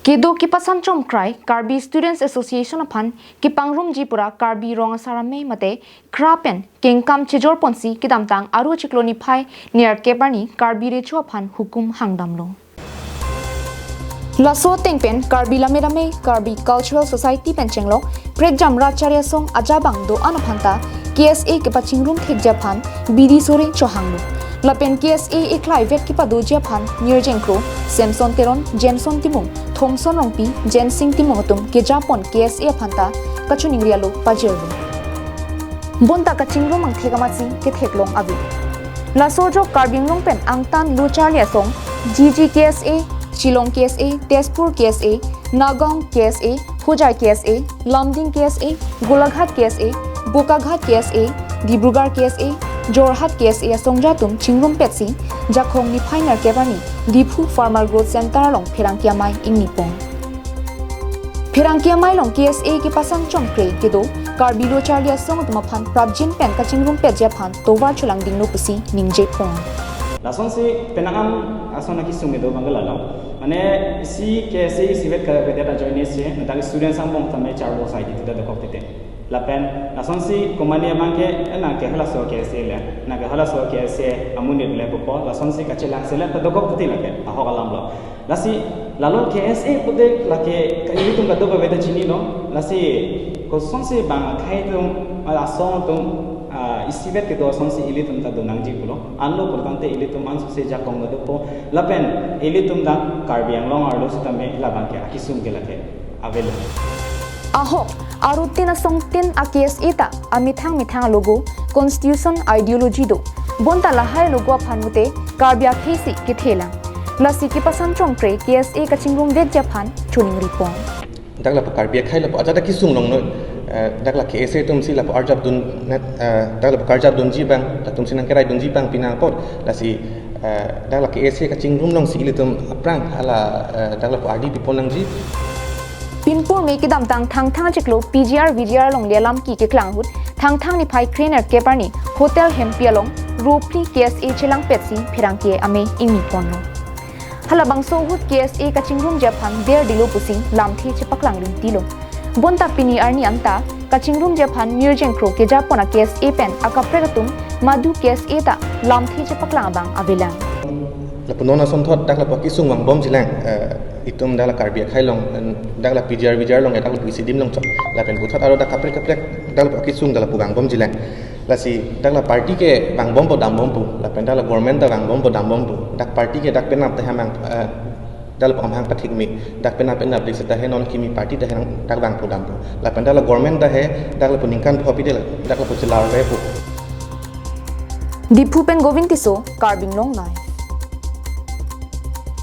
Kedo ki pasan chom cry Karbi Students Association aphan ki pangrum jipura Karbi rong asarame mate krapen kengkam chejor ponsi kidamtang aru chikloni phai near keparni Karbi re cho aphan hukum hangdamlo Laso tengpen Karbi lamerame Karbi Cultural Society penchenglo Prapjin racharya song ajabang do anaphanta KSA ke kachingrum thekji aphan bidi sore chohanglo Lapen KSA iklai vet ki padoja phan nirjengkro Samson Teron Jenson Timung Thomson Rongpi Jensing Timotum ke Japon KSA phanta kachuningrialo pajirlu Bonta kachingrum ang thegamasi ke theklong abi Lasojo karbinglong pen angtan lucharlia song GG KSA Shillong KSA Tezpur KSA Nagaon KSA Hojai KSA Lamding KSA Golaghat KSA Bokaghat KSA Dibrugarh KSA Jorhat KSA Songjatum Chingrum Petsi Jakhong ni Pioneer Kebani Diphu Farmer Growth Center long Phirangkiamai Ingnipong Phirangkiamai long KSA ki pasang chomkre kedo Karbilo Charlia Song Tumaphan Prapjin pen kachingrum petja phan tovar chulang dingno pusi ningje pong Lason si penangam asona ki sumedo bangalalo mane si KSA sivet ka vedeta join se natang students ang bong tame charbo side to the kopete lapen lason si komani amangke na ke hala so KSA le na ke hala so KSA amuni le popo lason si kacholang se le to the kopete lake aho kalam lo lasi lalo KSA pude lake kayi tum ka do veda chini no lasi ko son si bang khai tum ason tum isivet ke do son si ilitum ta do nangji pulo anlo portante ilitum anso se ja kong do po lapen ilitum da karbiang long arlo sitame labang ke akisum ke lake avel Aho arutin songtin akes ita amithang logo constitution ideology do bonta lahai logo phanute karbia thesi ki thela lasi ki pasan chongkre KSA kachingrum vet japhan chuning ripong dakla karbia khaila pa ajata kisung long no dakla KSA tum sila pa arjab dun dakla karjab dun ji bang tum sinang kerai dun ji bang pinang pot lasi dakla KSA kachingrum long sili tum aprang ala dakla pa adi piponang ji Pinpur me ki damtang thang chiklo VGR long lelam ki ke klang hut thang ni phai trainer keparni hotel hempialong ropli KSA chelang petsi phirangke ame imi ponno halabang so hut KSA kachingrum japhan der dilo pusi lamthi chepaklang ring tilo bonta pini arni anta kachingrum japhan mirjengkro ke japona KSA pen akapregatum madu KSA ta lamthi chepaklang bang avelang lapunona sonthot dakla pakisung wang bom silang itum dakla karbia khailong dakla VGR long dakla PCDim long chok lapen puthot aro dak kaprek dakla pakisung dakla pugang bom silang lasi dakla party ke bang bom podam bom pu lapen dakla government da bang bom podam bom pu dak party ke dak penap te hamang dakla pamhang pathik mi dak penap dik seta henon kimi party da hang dak bang podam pu lapen dakla government da he dakla puningkan phopi de dakla puchilar re pu Diphu pen Govintiso Karbinglong nai